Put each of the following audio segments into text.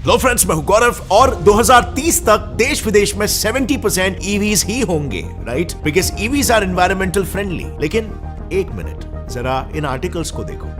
Hello friends, मैं हूं गौरव और 2030 तक देश विदेश में 70% ईवीज ही होंगे, right? Because EVs are environmental friendly. लेकिन एक मिनट, जरा इन आर्टिकल्स को देखो।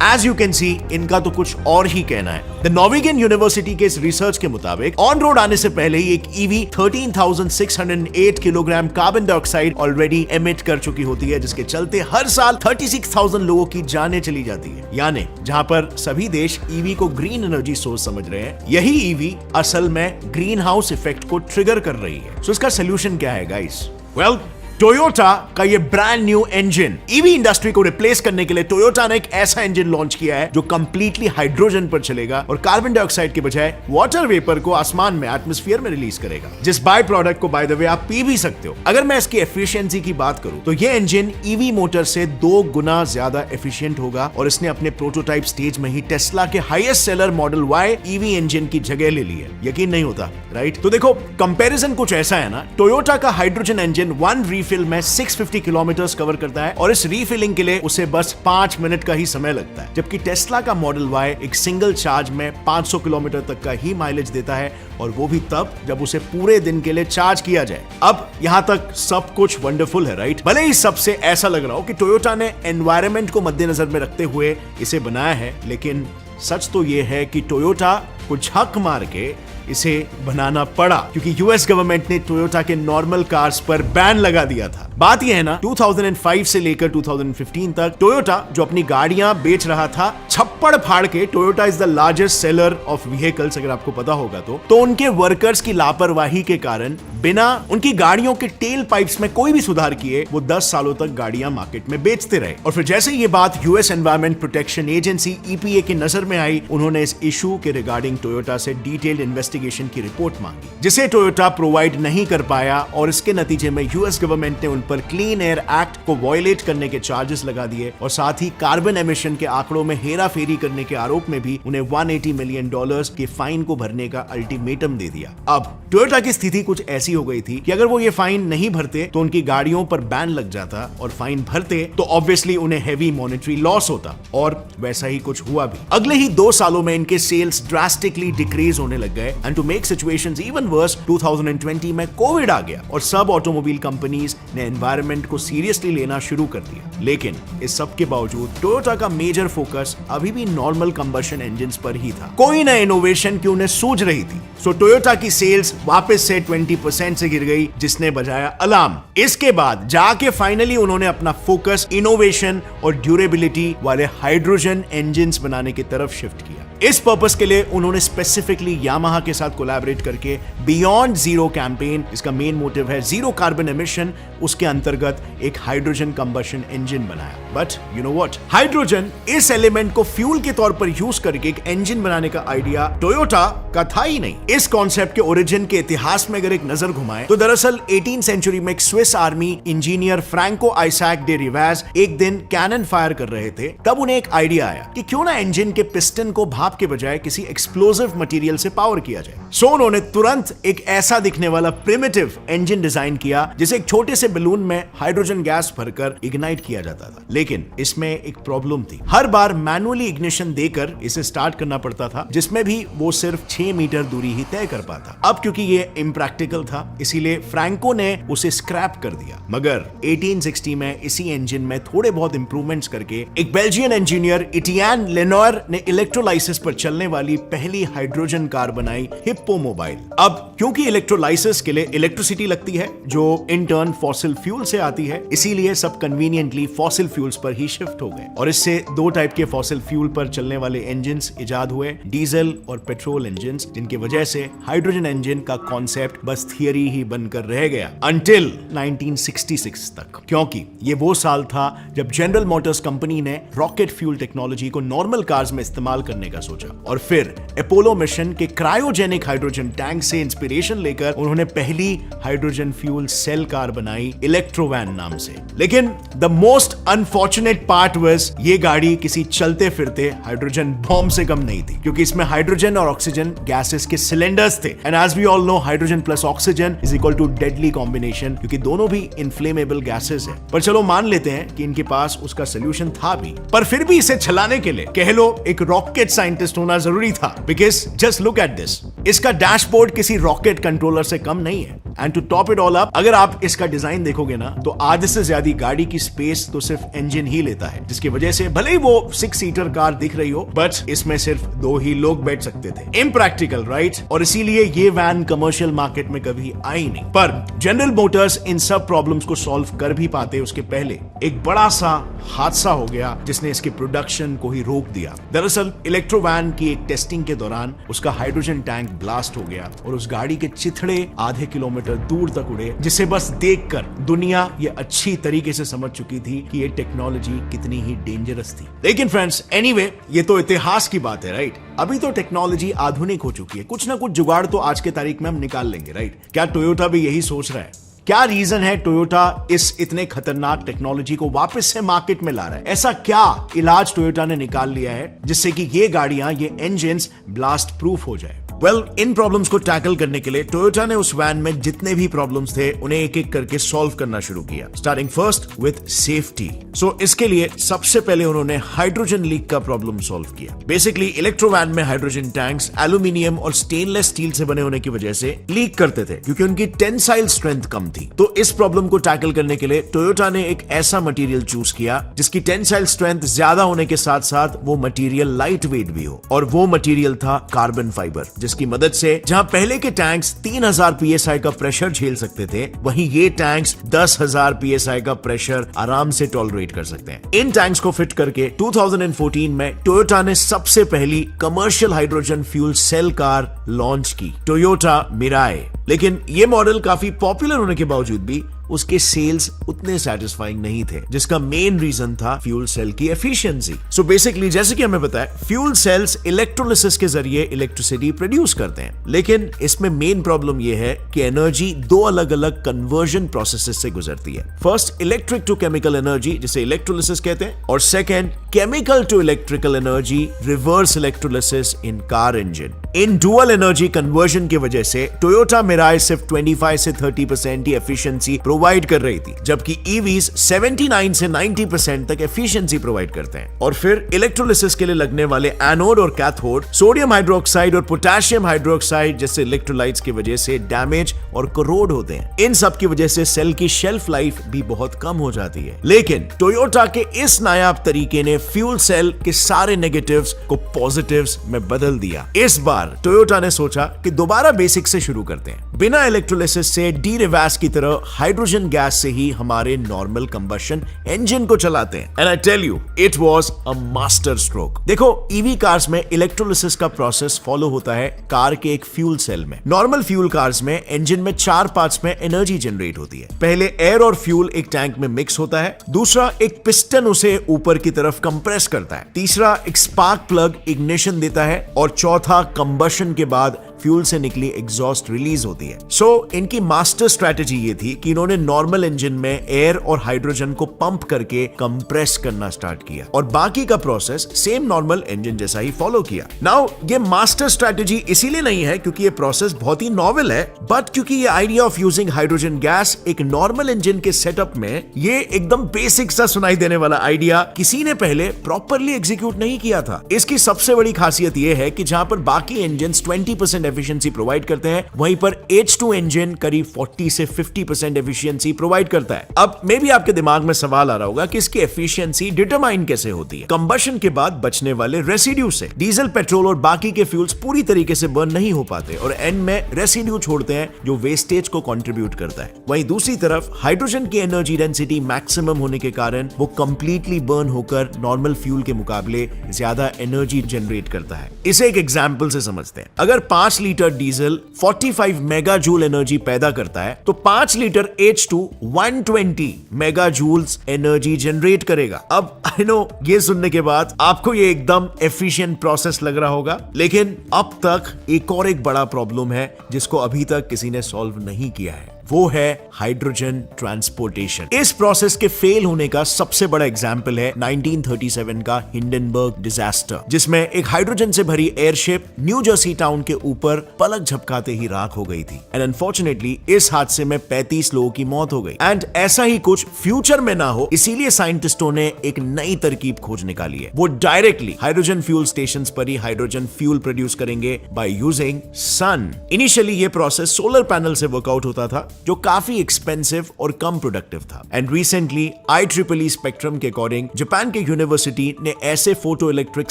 As you can see, इनका तो कुछ और ही कहना है। द नॉर्वेगियन यूनिवर्सिटी के इस रिसर्च के मुताबिक ऑन रोड आने से पहले ही एक EV 13,608 kilogram carbon dioxide already emit कर चुकी होती है, जिसके चलते हर साल 36,000 लोगों की जानें चली जाती है। यानी जहां पर सभी देश ईवी को ग्रीन एनर्जी सोर्स समझ रहे हैं, यही ईवी असल में ग्रीन हाउस इफेक्ट को ट्रिगर कर रही है। सो इसका सोल्यूशन क्या है गाइस? वेल, टोयोटा का ये brand new engine EV industry को रिप्लेस करने के लिए टोयोटा ने एक ऐसा इंजन लॉन्च किया है जो कंप्लीटली हाइड्रोजन पर चलेगा और कार्बन डाइऑक्साइड के बजाय वाटर वेपर को आसमान में, एटमॉस्फेयर में रिलीज करेगा, जिस बाय प्रोडक्ट को बाय द वे आप पी भी सकते हो। अगर मैं इसकी एफिशिएंसी की बात करूं तो ये इंजन ईवी मोटर से 2 गुना ज्यादा एफिशिएंट होगा और इसने अपने प्रोटोटाइप स्टेज में ही टेस्ला के highest seller model Y EV engine की जगह ले ली है। यकीन नहीं होता, राइट? तो देखो, कंपैरिजन कुछ ऐसा है ना, टोयोटा का हाइड्रोजन इंजन 1 रीफिल में 650 किलोमीटर कवर करता है और इस रीफिलिंग के लिए उसे बस 5 मिनट का ही समय लगता है, जबकि टेस्ला का मॉडल वाई एक सिंगल चार्ज में 500 किलोमीटर तक का ही माइलेज देता है, और वो भी तब जब उसे पूरे दिन के लिए चार्ज किया जाए। अब यहां तक सब कुछ वंडरफुल है, राइट? भले ही सबसे ऐसा लग रहा हो कि टोयोटा ने एनवायरनमेंट को मद्देनजर में रखते हुए इसे बनाया है, लेकिन सच तो यह है कि टोयोटा को झक मार के इसे बनाना पड़ा, क्योंकि यूएस गवर्नमेंट ने टोयोटा के नॉर्मल कार्स पर बैन लगा दिया था। बात यह है ना, 2005 से लेकर 2015 तक टोयोटा जो अपनी गाड़ियां बेच रहा था, छप्पड़ फाड़ के, Toyota is the largest seller of vehicles, अगर आपको पता होगा तो उनके वर्कर्स की लापरवाही के कारण बिना उनकी गाड़ियों के टेल पाइप्स में कोई भी सुधार किए वो 10 सालों तक गाड़ियां मार्केट में बेचते रहे। और फिर जैसे ये बात US environment protection agency EPA की नजर में आई, उन्होंने इस इशू के रिगार्डिंग टोयोटा से डिटेल्ड इन्वेस्टिगेशन की रिपोर्ट मांगी, जिसे टोयोटा प्रोवाइड नहीं कर पाया, और इसके नतीजे में यूएस गवर्नमेंट ने उन पर क्लीन एयर एक्ट को वायलेट करने के चार्जेस लगा दिए और साथ ही कार्बन एमिशन के आंकड़ों में हेराफेरी करने के आरोप में भी उन्हें $180 मिलियन के फाइन को भरने का अल्टीमेटम दे दिया। अब टोयोटा की स्थिति कुछ ऐसी हो गई थी कि अगर वो ये फाइन नहीं भरते तो उनकी गाड़ियों पर बैन लग जाता, और फाइन भरते तो ऑब्वियसली उन्हें हेवी मॉनेटरी लॉस होता, और वैसा ही कुछ हुआ भी। अगले ही 2 सालों में इनके सेल्स ड्रास्टिकली डिक्रीज होने लग गए, and to make situations even worse, 2020 में कोविड आ गया और सब ऑटोमोबाइल कंपनीज ने एनवायरनमेंट को सीरियसली लेना शुरू कर दिया। लेकिन इस सब के बावजूद टोयोटा का मेजर फोकस अभी भी नॉर्मल कंबशन इंजन्स पर ही था। कोई ना इनोवेशन की उन्हें सूझ रही थी। सो टोयोटा की सेल्स वापस से 20% से गिर गई, जिसने बजाया अलार्म। इसके बाद जाके फाइनली उन्होंने अपना फोकस इनोवेशन और ड्यूरेबिलिटी वाले हाइड्रोजन इंजन्स बनाने की तरफ शिफ्ट किया। इस पर्पस के लिए उन्होंने स्पेसिफिकली यामाहा के साथ कोलैबोरेट करके बियॉन्ड जीरो कैंपेन, इसका मेन मोटिव है जीरो कार्बन एमिशन, उसके अंतर्गत एक हाइड्रोजन कंबशन इंजन बनाया। But you know what, hydrogen इस एलिमेंट को फ्यूल के तौर पर यूज करके एक इंजन बनाने का आइडिया टोयोटा का था ही नहीं। इस कॉन्सेप्ट के ओरिजिन के इतिहास में अगर एक नजर घुमाएं तो दरअसल 18th सेंचुरी में एक Swiss army engineer Franco Isaac day रिवाज एक दिन कैनन फायर कर रहे थे। तब उन्हें एक आइडिया आया कि क्यों ना इंजन के पिस्टन को भाप के बजाय किसी एक्सप्लोसिव मटेरियल से पावर किया जाए। सो उन्होंने तुरंत एक ऐसा दिखने वाला प्रिमिटिव इंजन डिजाइन किया जिसे एक छोटे से बलून में हाइड्रोजन गैस भरकर इग्नाइट किया जाता था। लेकिन इसमें एक प्रॉब्लम थी, हर बार मैनुअली इग्निशन देकर इसे स्टार्ट करना पड़ता था, जिसमें भी वो सिर्फ 6 मीटर दूरी ही तय कर पाता। अब क्योंकि ये इम्प्रैक्टिकल था, इसीलिए फ्रैंको ने उसे स्क्रैप कर दिया। मगर 1860 में इसी इंजन में थोड़े बहुत इंप्रूवमेंट्स करके एक बेल्जियन इंजीनियर इटियन लेनोयर ने इलेक्ट्रोलाइसिस पर चलने वाली पहली हाइड्रोजन कार बनाई, हिप्पो मोबाइल। अब क्योंकि इलेक्ट्रोलाइसिस के लिए इलेक्ट्रिसिटी लगती है जो इन टर्न फॉसिल फ्यूल से आती है, इसीलिए सब कन्वीनियंटली फॉसिल फ्यूल्स पर ही शिफ्ट हो गए, और इससे 2 टाइप के फॉसिल फ्यूल पर चलने वाले इंजन्स इजाद हुए, डीजल और पेट्रोल इंजन्स, जिनकी वजह से हाइड्रोजन इंजन का कॉन्सेप्ट बस थियरी ही बनकर रह गया अंटिल 1966 तक, क्योंकि ये वो साल था जब जनरल मोटर्स कंपनी ने रॉकेट फ्यूल टेक्नोलॉजी को नॉर्मल कार्स में इस्तेमाल करने का सोचा, और फिर अपोलो मिशन के क्रायोजेनिक हाइड्रोजन टैंक से इंस्पिरेशन लेकर उन्होंने पहली हाइड्रोजन फ्यूल सेल कार बनाई, इलेक्ट्रोवैन नाम से। लेकिन the most unfortunate part was ये गाड़ी किसी चलते फिरते हाइड्रोजन बॉम्ब से कम नहीं थी, क्योंकि इसमें हाइड्रोजन और ऑक्सीजन गैसेस के सिलेंडर्स थे, and as we all know hydrogen plus oxygen is equal to deadly combination, क्योंकि दोनों भी इनफ्लेमेबल गैसेस हैं। पर चलो मान लेते हैं कि इनके पास उसका सोल्यूशन था भी, पर फिर भी इसे चलाने के लिए कह लो एक रॉकेट साइंटिस्ट साइंटिस्ट होना जरूरी था, because just look at this, इसका डैशबोर्ड किसी रॉकेट कंट्रोलर से कम नहीं है। And to top it all up, अगर आप इसका डिजाइन देखोगे ना, तो आधे से ज्यादा गाड़ी की स्पेस तो सिर्फ इंजन ही लेता है, जिसकी वजह से भले ही वो 6 सीटर कार दिख रही हो, बट इसमें सिर्फ 2 ही लोग बैठ सकते थे। Impractical, right? और इसीलिए ये वैन कमर्शियल मार्केट में कभी आई नहीं। पर जनरल मोटर्स इन सब प्रॉब्लम्स को सॉल्व कर भी पाते उसके पहले एक बड़ा सा हादसा हो गया जिसने इसके प्रोडक्शन को ही रोक दिया। दरअसल इलेक्ट्रो वैन की एक टेस्टिंग के दौरान उसका हाइड्रोजन टैंक ब्लास्ट हो गया और उस गाड़ी के चिथड़े आधे किलोमीटर दूर तक उड़े, जिसे बस देखकर दुनिया ये अच्छी तरीके से समझ चुकी थी कि ये टेक्नोलॉजी कितनी ही डेंजरस थी। लेकिन फ्रेंड्स, एनीवे, ये तो इतिहास की बात है, राइट? अभी तो टेक्नोलॉजी आधुनिक हो चुकी है, कुछ ना कुछ जुगाड़ तो आज के तारीख में हम निकाल लेंगे, राइट? क्या टोयोटा भी यही सोच रहा है? क्या रीजन है टोयोटा इस इतने खतरनाक टेक्नोलॉजी को वापस से मार्केट में ला रहा है? ऐसा क्या इलाज टोयोटा ने निकाल लिया है जिससे कि ये गाड़ियां, ये इंजन्स ब्लास्ट प्रूफ हो जाए? वेल, इन प्रॉब्लम्स को टैकल करने के लिए टोयोटा ने उस वैन में जितने भी प्रॉब्लम्स थे उन्हें एक एक करके सॉल्व करना शुरू किया, स्टार्टिंग फर्स्ट विद सेफ्टी। सो इसके लिए सबसे पहले उन्होंने हाइड्रोजन लीक का प्रॉब्लम सॉल्व किया। बेसिकली इलेक्ट्रो वैन में हाइड्रोजन टैंक्स एल्यूमिनियम और स्टेनलेस स्टील से बने होने की वजह से लीक करते थे क्योंकि उनकी टेंसाइल स्ट्रेंथ कम थी। तो इस प्रॉब्लम को टैकल करने के लिए टोयोटा ने एक ऐसा मटेरियल चूज किया जिसकी टेंसाइल स्ट्रेंथ ज्यादा होने के साथ साथ वो मटेरियल लाइट वेट भी हो, और वो मटेरियल था कार्बन फाइबर, जिसकी मदद से जहां पहले के टैंक्स 3000 पीएसआई का प्रेशर झेल सकते थे, वहीं ये टैंक्स 10,000 पीएसआई का प्रेशर आराम से टॉलरेट कर सकते हैं। इन टैंक्स को फिट करके 2014 में टोयोटा ने सबसे पहली commercial hydrogen fuel cell car launch की, टोयोटा मिराई। लेकिन ये मॉडल काफी पॉपुलर होने के बावजूद भी उसके सेल्स उतने सेटिस्फाइंग नहीं थे, जिसका मेन रीजन था फ्यूल सेल की एफिशिएंसी। सो बेसिकली, जैसे कि हमें पता है, फ्यूल सेल्स इलेक्ट्रोलिसिस के जरिए इलेक्ट्रिसिटी प्रोड्यूस करते हैं, लेकिन इसमें मेन प्रॉब्लम यह है कि एनर्जी 2 अलग अलग कन्वर्जन प्रोसेसेस से गुजरती है। First, electric to chemical energy, जिसे इलेक्ट्रोलिसिस कहते हैं, और second, chemical to electrical energy, reverse electrolysis in car engine. इन डुअल एनर्जी कन्वर्जन की वजह से टोयोटा मिराई सिर्फ 25 से 30% ही एफिशिएंसी प्रोवाइड कर रही थी, जबकि ईवीज 79 से 90% तक एफिशिएंसी प्रोवाइड करते हैं। और फिर इलेक्ट्रोलिसिस के लिए लगने वाले एनोड और कैथोड सोडियम हाइड्रोक्साइड और पोटेशियम हाइड्रोक्साइड जैसे इलेक्ट्रोलाइट्स की वजह से डैमेज और करोड होते हैं। इन सब की वजह से सेल की शेल्फ लाइफ भी बहुत कम हो जाती है। लेकिन टोयोटा के इस नायाब तरीके ने फ्यूल सेल के सारे नेगेटिव्स को पॉजिटिव्स में बदल दिया। इस बार टोयोटा ने सोचा कि दोबारा बेसिक से शुरू करते हैं, बिना इलेक्ट्रोलिसिस से डी-रिवर्स की तरह हाइड्रोजन गैस से ही हमारे नॉर्मल कंबशन इंजन को चलाते हैं। And I tell you, it was a master stroke. देखो, ईवी कार्स में इलेक्ट्रोलिसिस का प्रोसेस फॉलो होता है कार के एक फ्यूल सेल में। नॉर्मल फ्यूल कार्स में इंजन में 4 पार्ट्स में एनर्जी जनरेट होती है। पहले एयर और फ्यूल एक टैंक में मिक्स होता है, दूसरा एक पिस्टन उसे ऊपर की तरफ कंप्रेस करता है, तीसरा एक स्पार्क प्लग इग्निशन देता है, और चौथा कंबशन के बाद फ्यूल से निकली एग्जॉस्ट रिलीज होती है। सो इनकी मास्टर स्ट्रेटेजी ये थी कि इन्होंने नॉर्मल इंजन में एयर और हाइड्रोजन को पंप करके कंप्रेस करना स्टार्ट किया, और बाकी का प्रोसेस सेम नॉर्मल इंजन जैसा ही फॉलो किया। नाउ ये मास्टर स्ट्रेटेजी इसीलिए नहीं है क्योंकि ये प्रोसेस बहुत ही नॉवेल है, बट क्योंकि ये idea of using hydrogen gas एक नॉर्मल इंजन के सेटअप में, ये एकदम बेसिक सा सुनाई देने वाला आइडिया किसी ने पहले प्रॉपरली एग्जीक्यूट नहीं किया था। इसकी सबसे बड़ी खासियत ये है कि जहां पर बाकी इंजन 20% एफिशिएंसी प्रोवाइड करते हैं, वहीं पर H2 इंजन करीब 40 से 50% एफिशिएंसी प्रोवाइड करता है। अब मे भी आपके दिमाग में सवाल आ रहा होगा कि इसकी एफिशिएंसी डिटरमाइन कैसे होती है? कंबशन के बाद बचने वाले रेसिड्यू से। डीजल, पेट्रोल और बाकी के फ्यूल्स पूरी तरीके से बर्न नहीं हो पाते और एंड में रेसिड्यू छोड़ते हैं जो वेस्टेज को कंट्रीब्यूट करता है। वहीं दूसरी तरफ हाइड्रोजन की एनर्जी डेंसिटी मैक्सिमम होने के कारण वो कंप्लीटली बर्न होकर नॉर्मल फ्यूल के मुकाबले ज्यादा एनर्जी जनरेट करता है। इसे एक एग्जांपल से समझते हैं। अगर 5 litre diesel 45 mega joule energy पैदा करता है, तो 5 litre H2 120 mega joules energy generate करेगा। अब आई नो, ये सुनने के बाद आपको ये एकदम एफिशिएंट प्रोसेस लग रहा होगा, लेकिन अब तक एक बड़ा प्रॉब्लम है जिसको अभी तक किसी ने सॉल्व नहीं किया है। वो है हाइड्रोजन ट्रांसपोर्टेशन। इस प्रोसेस के फेल होने का सबसे बड़ा एग्जाम्पल है 1937 का हिंडनबर्ग डिजास्टर, जिसमें एक हाइड्रोजन से भरी एयरशिप न्यू जर्सी टाउन के ऊपर पलक झपकाते ही राख हो गई थी। एंड अनफॉर्चुनेटली इस हादसे में 35 लोगों की मौत हो गई। एंड ऐसा ही कुछ फ्यूचर में ना हो, इसीलिए साइंटिस्टों ने एक नई तरकीब खोज निकाली है। वो डायरेक्टली हाइड्रोजन फ्यूल स्टेशन पर ही हाइड्रोजन फ्यूल प्रोड्यूस करेंगे बाय यूजिंग सन। इनिशियली ये प्रोसेस सोलर पैनल से वर्कआउट होता था, जो काफी एक्सपेंसिव और कम प्रोडक्टिव था। एंड रिसेंटली IEEE स्पेक्ट्रम के अकॉर्डिंग जापान के यूनिवर्सिटी ने ऐसे फोटो इलेक्ट्रिक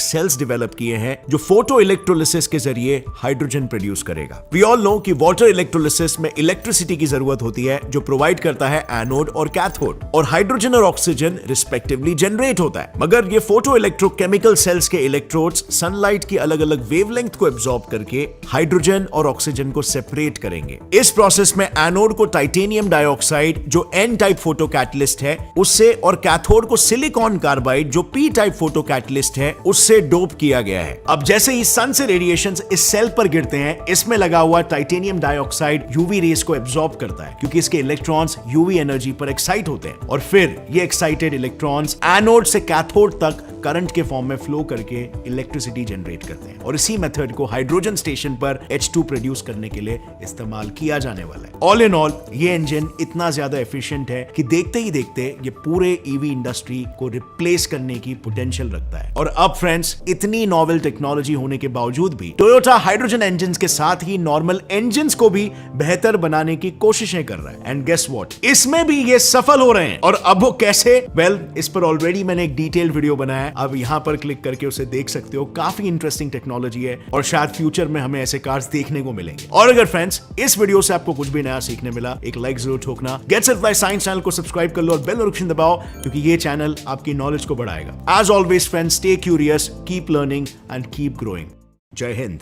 सेल्स डेवलप किए हैं जो फोटो इलेक्ट्रोलिसिस के जरिए हाइड्रोजन प्रोड्यूस करेगा। वी ऑल नो कि वाटर इलेक्ट्रोलिसिस में इलेक्ट्रिसिटी की जरूरत होती है, जो प्रोवाइड करता है एनोड और कैथोड, और हाइड्रोजन और ऑक्सीजन रिस्पेक्टिवली जनरेट होता है। मगर ये फोटो इलेक्ट्रोकेमिकल सेल्स के इलेक्ट्रोड्स सनलाइट की अलग अलग वेवलेंथ को एब्जॉर्ब करके हाइड्रोजन और ऑक्सीजन को सेपरेट करेंगे। इस प्रोसेस में एनोड को टाइटेनियम डाइऑक्साइड जो एन टाइप फोटो कैटलिस्ट है उससे, और कैथोड को सिलिकॉन कार्बाइड जो पी टाइप फोटो कैटलिस्ट है उससे डोप किया गया है। अब जैसे ही सन से रेडिएशंस इस सेल पर गिरते हैं, इसमें लगा हुआ टाइटेनियम डाइऑक्साइड यूवी रेस को एब्जॉर्ब करता है, क्योंकि इसके इलेक्ट्रॉन्स यूवी एनर्जी पर एक्साइट होते हैं, और फिर ये एक्साइटेड इलेक्ट्रॉन्स एनोड से कैथोड तक करंट के फॉर्म में फ्लो करके इलेक्ट्रिसिटी जनरेट करते हैं। और इसी मेथड को हाइड्रोजन स्टेशन पर H2 प्रोड्यूस करने के लिए इस्तेमाल किया जाने वाला है। ऑल इन ऑल ये इंजन इतना ज्यादा एफिशिएंट है कि देखते ही देखते ये पूरे ईवी इंडस्ट्री को रिप्लेस करने की पोटेंशियल रखता है। और अब फ्रेंड्स, इतनी नॉवेल टेक्नोलॉजी होने के बावजूद भी टोयोटा हाइड्रोजन इंजन्स के साथ ही नॉर्मल इंजन्स को भी बेहतर बनाने की कोशिशें कर रहा है। एंड गेस व्हाट, इसमें भी ये सफल हो रहे हैं। और अब वो कैसे? वेल, इस पर ऑलरेडी मैंने एक डिटेल वीडियो बनाया है, अब यहां पर क्लिक करके उसे देख सकते हो। काफी इंटरेस्टिंग टेक्नोलॉजी है और शायद फ्यूचर में हमें ऐसे कार्स देखने को मिलेंगे। और अगर फ्रेंड्स इस वीडियो से आपको कुछ भी नया सीखने मिला, एक लाइक जरूर ठोकना। Get set by science channel को सब्सक्राइब कर लो और बेल नोटिफिकेशन दबाओ, क्योंकि ये चैनल आपकी नॉलेज को बढ़ाएगा। As always friends, stay curious, keep learning and keep growing. जय हिंद।